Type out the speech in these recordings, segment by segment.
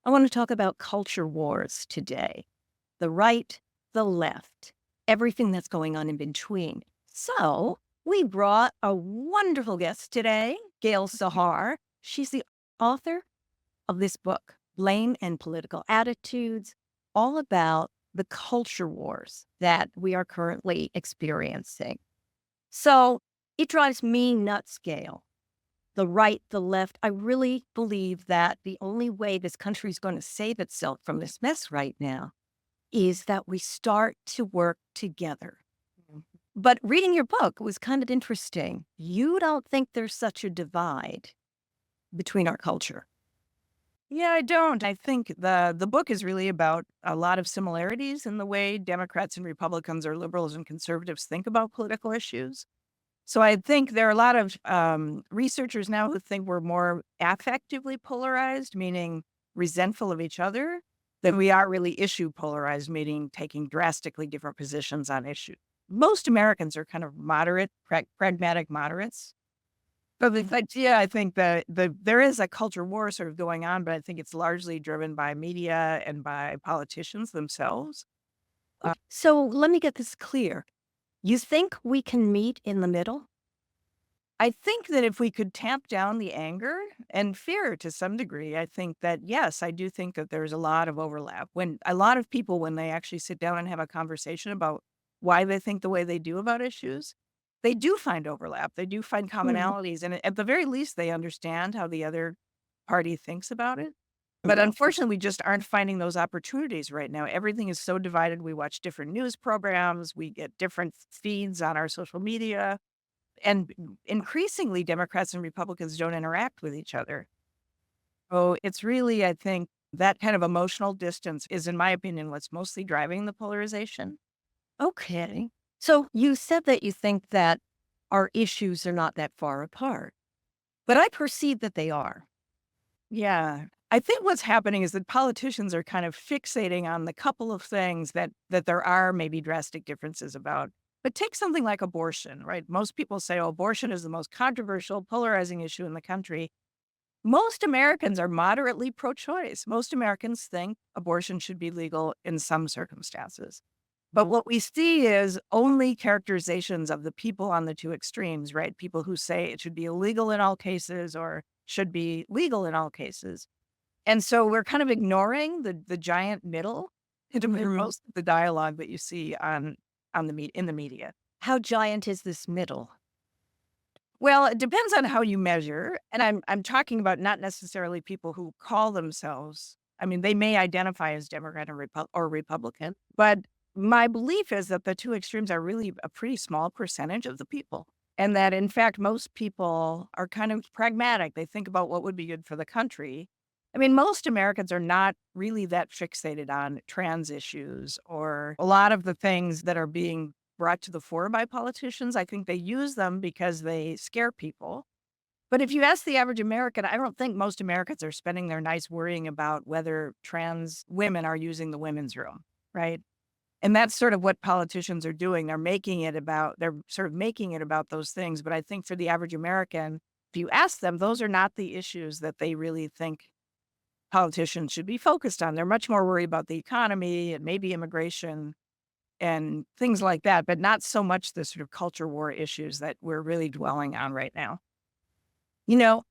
I want to talk about culture wars today. The right, the left, everything that's going on in between. So we brought a wonderful guest today, Gail Sahar. She's the author of this book, Blame and Political Attitudes, all about the culture wars that we are currently experiencing. So it drives me nuts, Gail. The right, the left. I really believe that the only way this country is going to save itself from this mess right now is that we start to work together. But reading your book was kind of interesting. You don't think there's such a divide between our culture. Yeah, I don't. I think the book is really about a lot of similarities in the way Democrats and Republicans or liberals and conservatives think about political issues. So I think there are a lot of researchers now who think we're more affectively polarized, meaning resentful of each other, than we are really issue polarized, meaning taking drastically different positions on issues. Most Americans are kind of moderate, pragmatic moderates. But yeah, I think that there is a culture war sort of going on, but I think it's largely driven by media and by politicians themselves. Uh, So let me get this clear. You think we can meet in the middle? I think that if we could tamp down the anger and fear to some degree, I think that, yes, I do think that there's a lot of overlap. When a lot of people, when they actually sit down and have a conversation about why they think the way they do about issues, they do find overlap. They do find Mhm. commonalities. And at the very least, they understand how the other party thinks about it. But unfortunately, we just aren't finding those opportunities right now. Everything is so divided. We watch different news programs, we get different feeds on our social media. And increasingly, Democrats and Republicans don't interact with each other. So it's really, I think, that kind of emotional distance is, in my opinion, what's mostly driving the polarization. Okay. So you said that you think that our issues are not that far apart, but I perceive that they are. Yeah. I think what's happening is that politicians are kind of fixating on the couple of things that there are maybe drastic differences about. But take something like abortion, right? Most people say, oh, abortion is the most controversial, polarizing issue in the country. Most Americans are moderately pro-choice. Most Americans think abortion should be legal in some circumstances. But what we see is only characterizations of the people on the two extremes, right? People who say it should be illegal in all cases or should be legal in all cases. And so we're kind of ignoring the giant middle into most of the dialogue that you see on in the media. How giant is this middle? Well, it depends on how you measure, and I'm talking about not necessarily people who call themselves. I mean, they may identify as Democrat or Republican, but my belief is that the two extremes are really a pretty small percentage of the people, and that in fact most people are kind of pragmatic. They think about what would be good for the country. I mean, most Americans are not really that fixated on trans issues or a lot of the things that are being brought to the fore by politicians. I think they use them because they scare people. But if you ask the average American, I don't think most Americans are spending their nights worrying about whether trans women are using the women's room, right? And that's sort of what politicians are doing. They're sort of making it about those things. But I think for the average American, if you ask them, those are not the issues that they really think politicians should be focused on. They're much more worried about the economy and maybe immigration and things like that, but not so much the sort of culture war issues that we're really dwelling on right now. You know,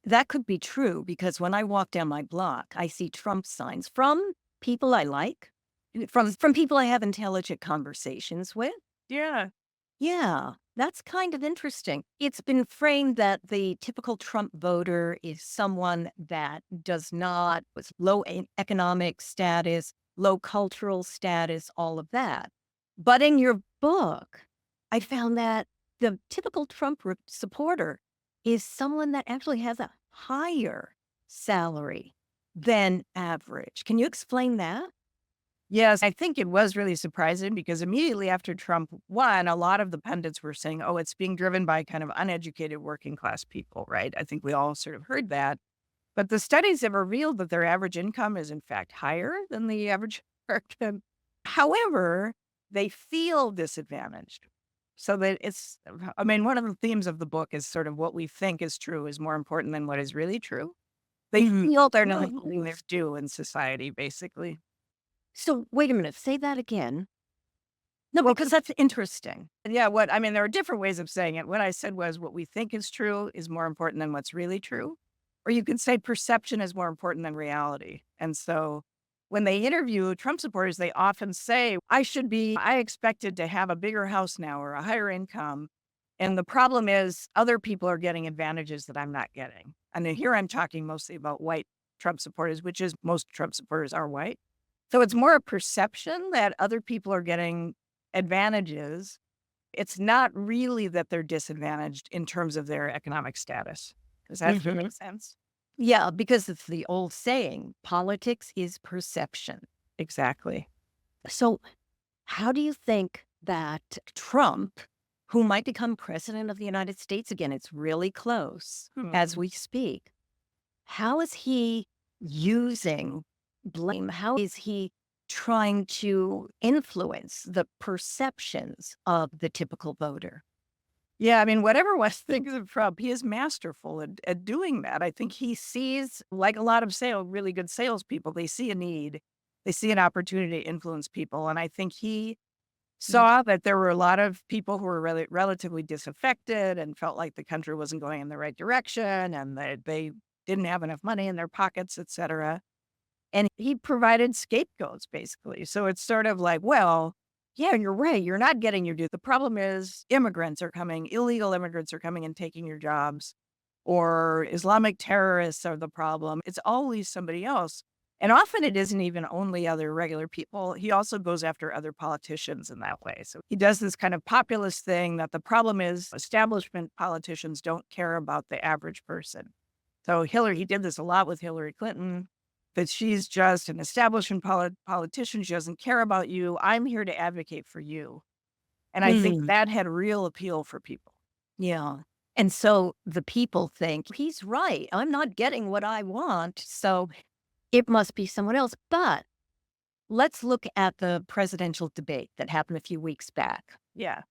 that could be true because when I walk down my block, I see Trump signs from people I like, from people I have intelligent conversations with. Yeah. Yeah, that's kind of interesting. It's been framed that the typical Trump voter is someone that does not, with low economic status, low cultural status, all of that. But in your book, I found that the typical Trump supporter is someone that actually has a higher salary than average. Can you explain that? Yes, I think it was really surprising because immediately after Trump won, a lot of the pundits were saying, oh, it's being driven by kind of uneducated working class people, right? I think we all sort of heard that. But the studies have revealed that their average income is, in fact, higher than the average American. However, they feel disadvantaged. So that I mean, one of the themes of the book is sort of what we think is true is more important than what is really true. They Mhm. feel they're not getting their due in society, basically. So wait a minute, say that again. No, Well, because that's interesting. yeah, what I mean, there are different ways of saying it. What I said was what we think is true is more important than what's really true. Or you could say perception is more important than reality. And so when they interview Trump supporters, they often say, I expected to have a bigger house now or a higher income. And the problem is other people are getting advantages that I'm not getting. And then here I'm talking mostly about white Trump supporters, which is most Trump supporters are white. So it's more a perception that other people are getting advantages. It's not really that they're disadvantaged in terms of their economic status. Does that Mhm. make sense? Yeah, because it's the old saying, politics is perception. Exactly. So, how do you think that Trump, who might become president of the United States again, it's really close as Mhm. we speak, how is he using blame? How is he trying to influence the perceptions of the typical voter? Yeah, I mean, whatever West thinks of Trump, he is masterful at doing that. I think he sees, like a lot of really good salespeople, they see a need, they see an opportunity to influence people. And I think he Mhm. saw that there were a lot of people who were relatively disaffected and felt like the country wasn't going in the right direction and that they didn't have enough money in their pockets, et cetera. And he provided scapegoats, basically. So it's sort of like, well, yeah, you're right. You're not getting your due. The problem is immigrants are coming, illegal immigrants are coming and taking your jobs, or Islamic terrorists are the problem. It's always somebody else. And often it isn't even only other regular people. He also goes after other politicians in that way. So he does this kind of populist thing that the problem is establishment politicians don't care about the average person. So he did this a lot with Hillary Clinton, that she's just an establishment politician. She doesn't care about you. I'm here to advocate for you. And I think Mm, that had real appeal for people. yeah. And so the people think he's right. I'm not getting what I want. So it must be someone else. But let's look at the presidential debate that happened a few weeks back. Yeah.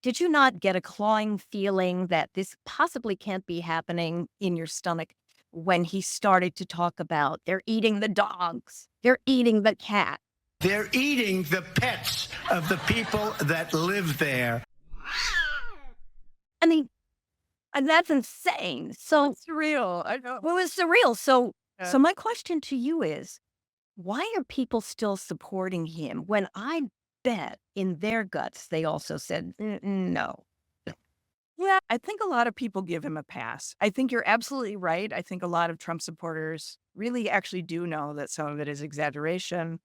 Did you not get a clawing feeling that this possibly can't be happening in your stomach when he started to talk about they're eating the dogs, they're eating the cat? They're eating the pets of the people that live there. I mean, and that's insane. So, It's real. I know. well, it's surreal. So, Uh, so my question to you is, why are people still supporting him when I bet in their guts they also said no? yeah, I think a lot of people give him a pass. I think you're absolutely right. I think a lot of Trump supporters really actually do know that some of it is exaggeration.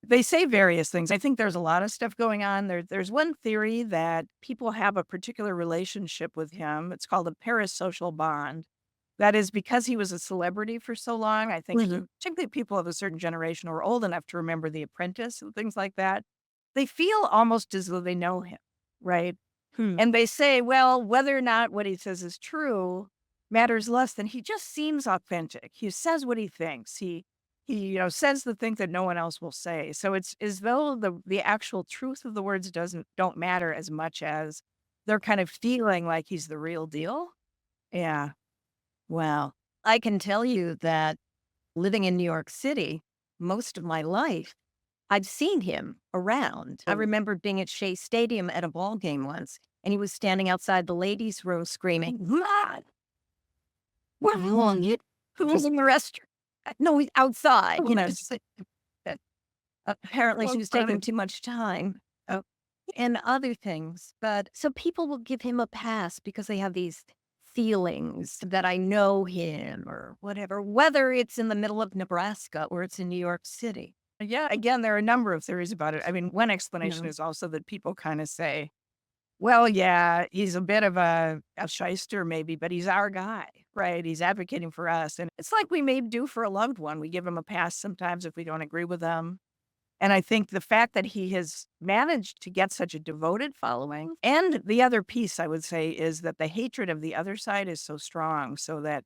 They say various things. I think there's a lot of stuff going on. There's one theory that people have a particular relationship with him. It's called a parasocial bond. That is because he was a celebrity for so long. I think Mhm. particularly people of a certain generation who are old enough to remember The Apprentice and things like that. They feel almost as though they know him, right? Hmm. And they say, well, whether or not what he says is true matters less than he just seems authentic. He says what he thinks. He says the thing that no one else will say. So it's as though the actual truth of the words don't matter as much as they're kind of feeling like he's the real deal. Yeah. Well, I can tell you that living in New York City most of my life, I've seen him around. I Oh, remember being at Shea Stadium at a ball game once, and he was standing outside the ladies' room screaming, "God, we're wrong. Who's in the restaurant?" No, he's outside. goodness. Apparently, she Well, was taking funny. too much time and other things. But so people will give him a pass because they have these feelings that I know him or whatever, whether it's in the middle of Nebraska or it's in New York City. Yeah, again, there are a number of theories about it. I mean, one You explanation know? is also that people kind of say, well, yeah, he's a bit of a shyster maybe, but he's our guy, right? He's advocating for us. And it's like we may do for a loved one. We give him a pass sometimes if we don't agree with them. And I think the fact that he has managed to get such a devoted following, and the other piece I would say is that the hatred of the other side is so strong, so that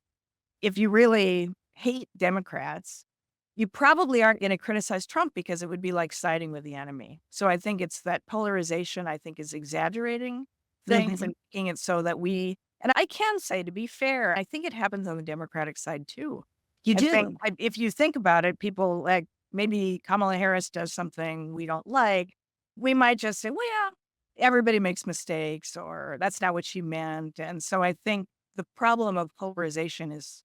if you really hate Democrats, you probably aren't going to criticize Trump because it would be like siding with the enemy. So I think it's that polarization, I think, is exaggerating things Mhm. and making it so that and I can say, to be fair, I think it happens on the Democratic side too. You I think do. if you think about it, people like maybe Kamala Harris does something we don't like, we might just say, well, yeah, everybody makes mistakes, or that's not what she meant. And so I think the problem of polarization is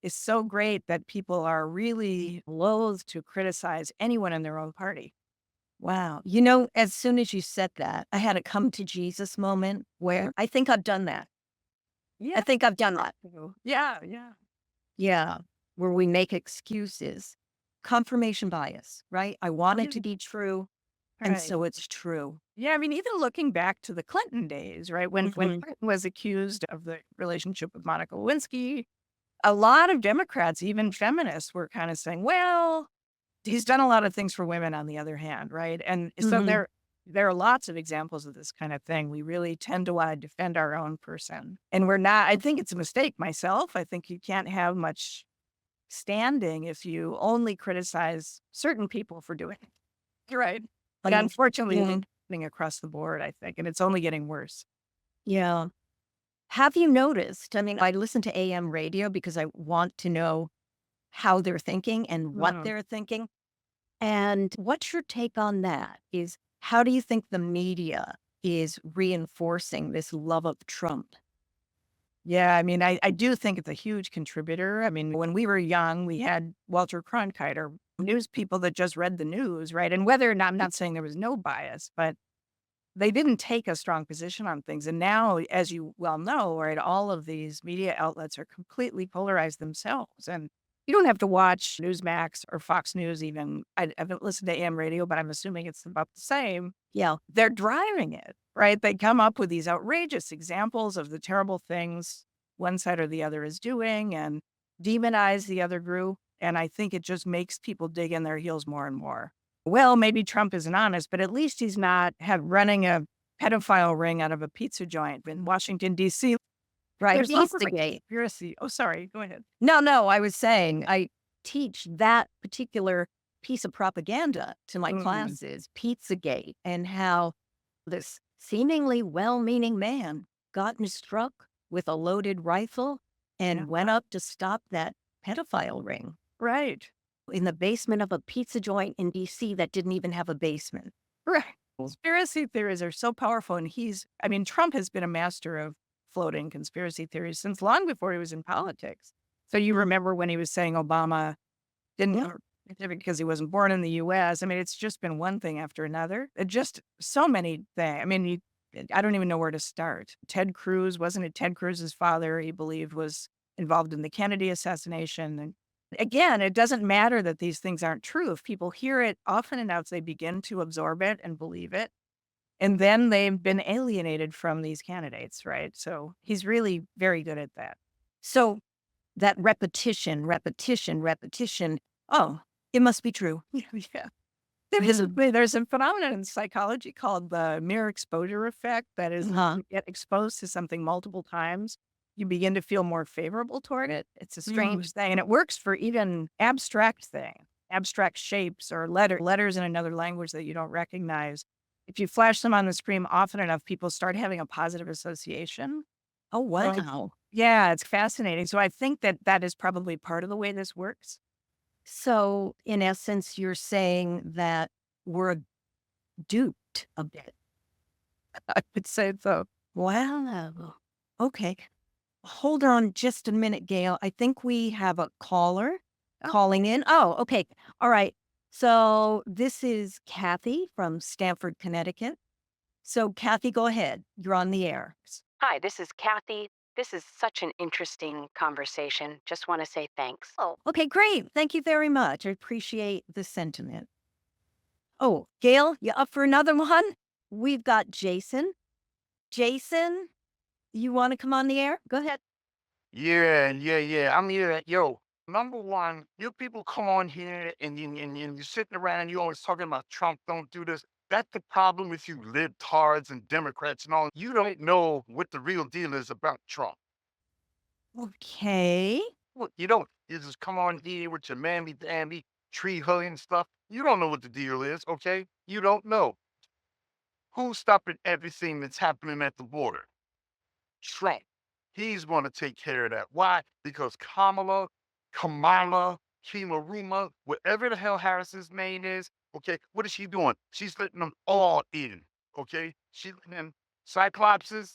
so great that people are really loath to criticize anyone in their own party. Wow. You know, as soon as you said that, I had a come to Jesus moment where I think I've done that. I Yeah. think I've done that. Yeah. Yeah. Yeah. Where we make excuses. Confirmation bias, right? I Oh, want it yeah. to be true. And Right. so it's true. Yeah, I mean, even looking back to the Clinton days, right? When Mhm. Clinton was accused of the relationship with Monica Lewinsky, a lot of Democrats, even feminists, were kind of saying, well, he's done a lot of things for women on the other hand, right? And so Mhm. there are lots of examples of this kind of thing. We really tend to want to defend our own person. And we're not, I think it's a mistake myself. I think you can't have much standing if you only criticize certain people for doing it. Right. But Mhm. unfortunately, it's Yeah. happening across the board, I think, and it's only getting worse. Yeah. Have you noticed? I mean, I listen to AM radio because I want to know how they're thinking and what Mhm. they're thinking. And what's your take on that? Is how do you think the media is reinforcing this love of Trump? Yeah, I mean, I do think it's a huge contributor. I mean, when we were young, we had Walter Cronkite or news people that just read the news, right? And whether or not, I'm not saying there was no bias, but they didn't take a strong position on things. And now, as you well know, right, all of these media outlets are completely polarized themselves. And you don't have to watch Newsmax or Fox News even. I haven't listened to AM radio, but I'm assuming it's about the same. Yeah. They're driving it, right? They come up with these outrageous examples of the terrible things one side or the other is doing and demonize the other group. And I think it just makes people dig in their heels more and more. Well, maybe Trump isn't honest, but at least he's not have running a pedophile ring out of a pizza joint in Washington, D.C. Right. There's also a Pizzagate. conspiracy. Oh, sorry. Go ahead. No, no, I was saying I teach that particular piece of propaganda to my Mm, classes, Pizzagate, and how this seemingly well meaning man got struck with a loaded rifle yeah. and went up to stop that pedophile ring Right. in the basement of a pizza joint in DC that didn't even have a basement. Right. Conspiracy theories are so powerful. And I mean, Trump has been a master of floating conspiracy theories since long before he was in politics. So you Mm. remember when he was saying Obama didn't, Yeah. or because he wasn't born in the US. I mean, it's just been one thing after another. It just so many things. I mean, I don't even know where to start. Ted Cruz, wasn't it Ted Cruz's father, he believed was involved in the Kennedy assassination? And again, it doesn't matter that these things aren't true. If people hear it often enough, they begin to absorb it and believe it. And then they've been alienated from these candidates, right? So he's really very good at that. So that repetition, repetition, repetition. Oh, it must be true. Yeah. There's a phenomenon in psychology called the mere exposure effect. That is, Uh-huh. you get exposed to something multiple times, you begin to feel more favorable toward it. It's a Mm. strange thing, and it works for even abstract shapes or letters in another language that you don't recognize. If you flash them on the screen often enough, people start having a positive association. Oh, Right. wow. Yeah, it's fascinating. So I think that that is probably part of the way this works. So, in essence, you're saying that we're duped a bit. I would say so. Wow. Okay. Hold on just a minute, Gail. I think we have a caller Oh, calling in. Oh, okay. All right. So, this is Kathy from Stamford, Connecticut. So, Kathy, go ahead. You're on the air. Hi, this is Kathy. This is such an interesting conversation. Just want to say thanks. Oh, okay, great. Thank you very much. I appreciate the sentiment. Oh, Gail, you up for another one? We've got Jason. Jason, you want to come on the air? Go ahead. Yeah. I'm here. Yo, number one, you people come on here and you're sitting around, you always talking about Trump, don't do this. That's the problem with you libtards and Democrats and all. You don't know what the real deal is about Trump. Okay. Look, you don't. You just come on here with your mammy-dammy tree hugging stuff. You don't know what the deal is, okay? You don't know. Who's stopping everything that's happening at the border? Trump. He's going to take care of that. Why? Because Kamala Kamala, Kimaruma, whatever the hell Harris's name is. Okay, what is she doing? She's letting them all in. Okay, she's letting in Cyclopses,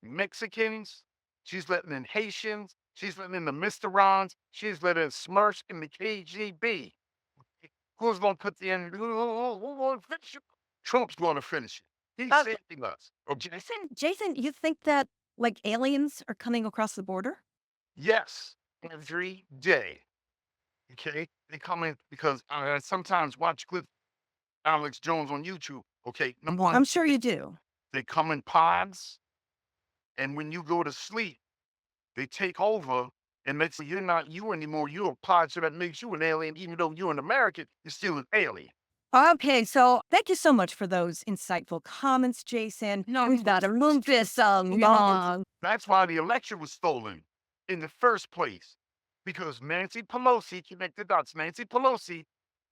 Mexicans. She's letting in Haitians. She's letting in the Misterons. She's letting in Smurfs in the KGB. Who's going to put the end? Who's going to finish it? Trump's going to finish it. He's Uh, saving us. Okay. Jason, you think that like aliens are coming across the border? Yes, every day. Okay, they come in because I sometimes watch clips of Alex Jones on YouTube. Okay, number one, I'm sure you do. they come in pods, and when you go to sleep, they take over and make sure you're not you anymore. You're a pod, so that makes you an alien. Even though you're an American, you're still an alien. Okay, so thank you so much for those insightful comments, Jason. No, We've got to move this along. that's why the election was stolen in the first place. Because Nancy Pelosi, connect the dots, Nancy Pelosi,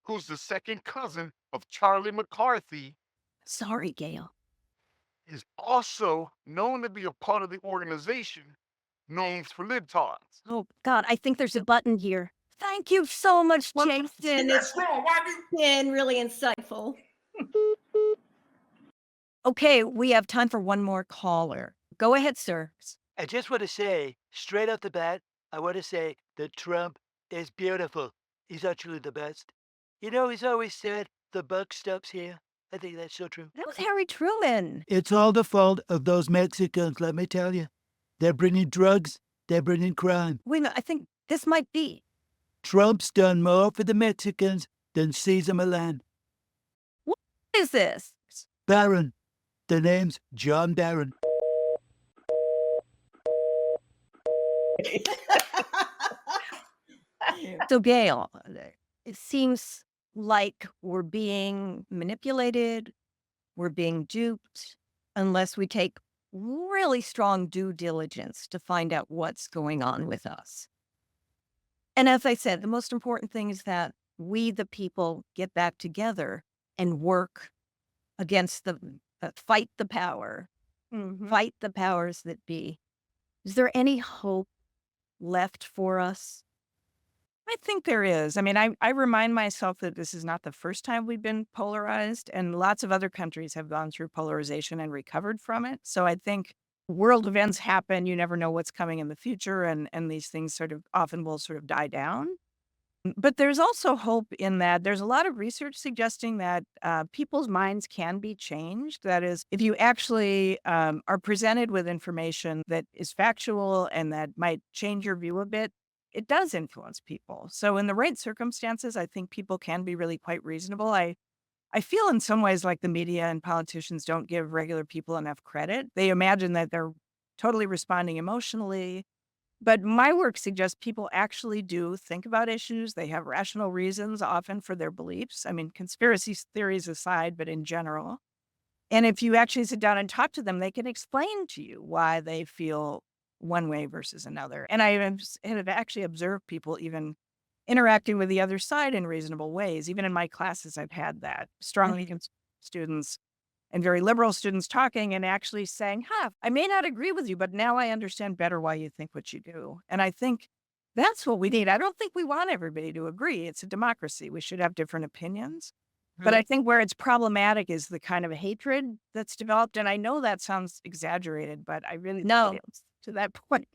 who's the second cousin of Charlie McCarthy, Sorry, Gail. is also known to be a part of the organization known for libtards. Oh, God, I think there's a button here. Thank you so much, Jason. It's wrong. Why do you? been really insightful. Okay, we have time for one more caller. Go ahead, sir. I just want to say, straight off the bat, I want to say that Trump is beautiful. He's actually the best. You know, he's always said, the buck stops here. I think that's so true. That was Harry Truman. It's all the fault of those Mexicans, let me tell you. They're bringing drugs, they're bringing crime. Wait a minute, I think this might be. Trump's done more for the Mexicans than Caesar Milan. What is this? Barron. The name's John Barron. So, Gail, it seems like we're being manipulated, we're being duped, unless we take really strong due diligence to find out what's going on with us. And as I said, the most important thing is that we, the people, get back together and work against fight the power, fight the powers that be. Is there any hope left for us? I think there is. I mean, I remind myself that this is not the first time we've been polarized, and lots of other countries have gone through polarization and recovered from it. So I think world events happen. You never know what's coming in the future, and these things sort of often will sort of die down. But there's also hope in that there's a lot of research suggesting that people's minds can be changed. That is, if you actually are presented with information that is factual and that might change your view a bit, it does influence people. So in the right circumstances, I think people can be really quite reasonable. I feel in some ways like the media and politicians don't give regular people enough credit. They imagine that they're totally responding emotionally. But my work suggests people actually do think about issues. They have rational reasons often for their beliefs. I mean, conspiracy theories aside, but in general. And if you actually sit down and talk to them, they can explain to you why they feel one way versus another. And I have actually observed people even interacting with the other side in reasonable ways. Even in my classes, I've had that. Strongly against students and very liberal students talking and actually saying, I may not agree with you, but now I understand better why you think what you do. And I think that's what we need. I don't think we want everybody to agree. It's a democracy. We should have different opinions. But I think where it's problematic is the kind of hatred that's developed. And I know that sounds exaggerated, but I really No. think it's to that point.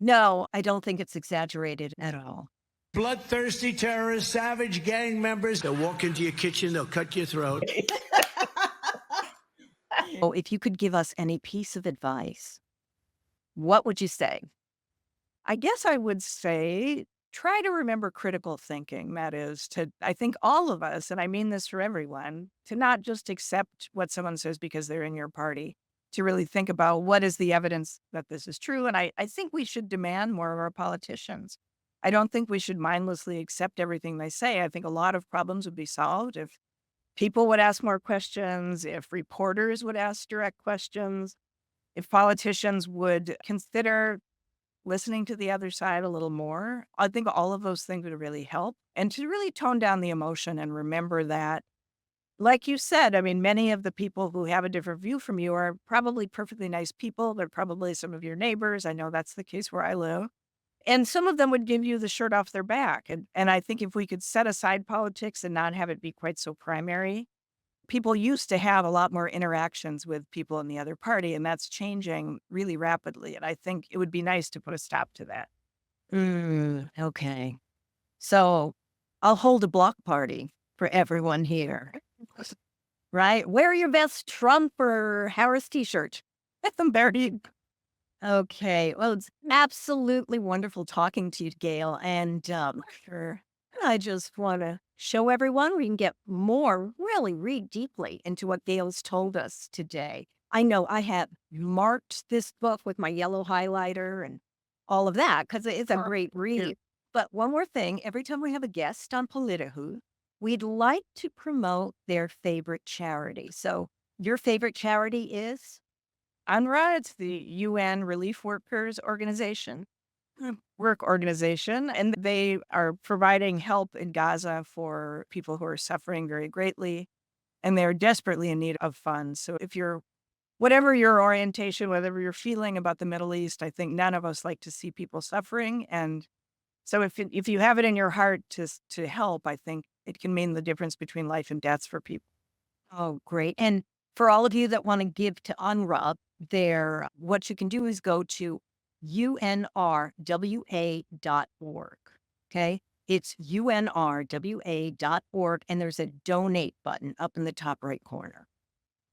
No, I don't think it's exaggerated at all. Bloodthirsty terrorists, savage gang members. They'll walk into your kitchen, they'll cut your throat. Oh, if you could give us any piece of advice, what would you say? I guess I would say try to remember critical thinking. That is I think all of us, and I mean this for everyone, to not just accept what someone says because they're in your party, to really think about what is the evidence that this is true. And I think we should demand more of our politicians. I don't think we should mindlessly accept everything they say. I think a lot of problems would be solved if people would ask more questions, if reporters would ask direct questions, if politicians would consider listening to the other side a little more. I think all of those things would really help. And to really tone down the emotion and remember that, like you said, I mean, many of the people who have a different view from you are probably perfectly nice people. They're probably some of your neighbors. I know that's the case where I live. And some of them would give you the shirt off their back. And I think if we could set aside politics and not have it be quite so primary, people used to have a lot more interactions with people in the other party, and that's changing really rapidly. And I think it would be nice to put a stop to that. Okay. So I'll hold a block party for everyone here, right? Wear your best Trump or Harris t-shirt. There you Okay. Well, it's absolutely wonderful talking to you, Gail. And sure, I just want to show everyone we can get more, really read deeply into what Gail's told us today. I know I have marked this book with my yellow highlighter and all of that because it's a great read. But one more thing, every time we have a guest on Politihu, we'd like to promote their favorite charity. So your favorite charity is? UNRWA, it's the UN Relief Workers Organization, work organization, and they are providing help in Gaza for people who are suffering very greatly, and they're desperately in need of funds. So if you're, whatever your orientation, whatever you're feeling about the Middle East, I think none of us like to see people suffering. And so if you have it in your heart to help, I think it can mean the difference between life and death for people. Oh, great. And for all of you that want to give to UNRWA, what you can do is go to unrwa.org. Okay. It's unrwa.org, and there's a donate button up in the top right corner.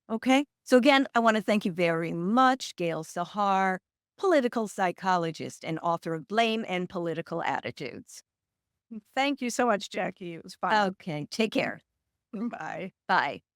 Okay. So again, I want to thank you very much, Gail Sahar, political psychologist and author of Blame and Political Attitudes. Thank you so much, Jackie. It was fun. Okay. Take care. Bye. Bye.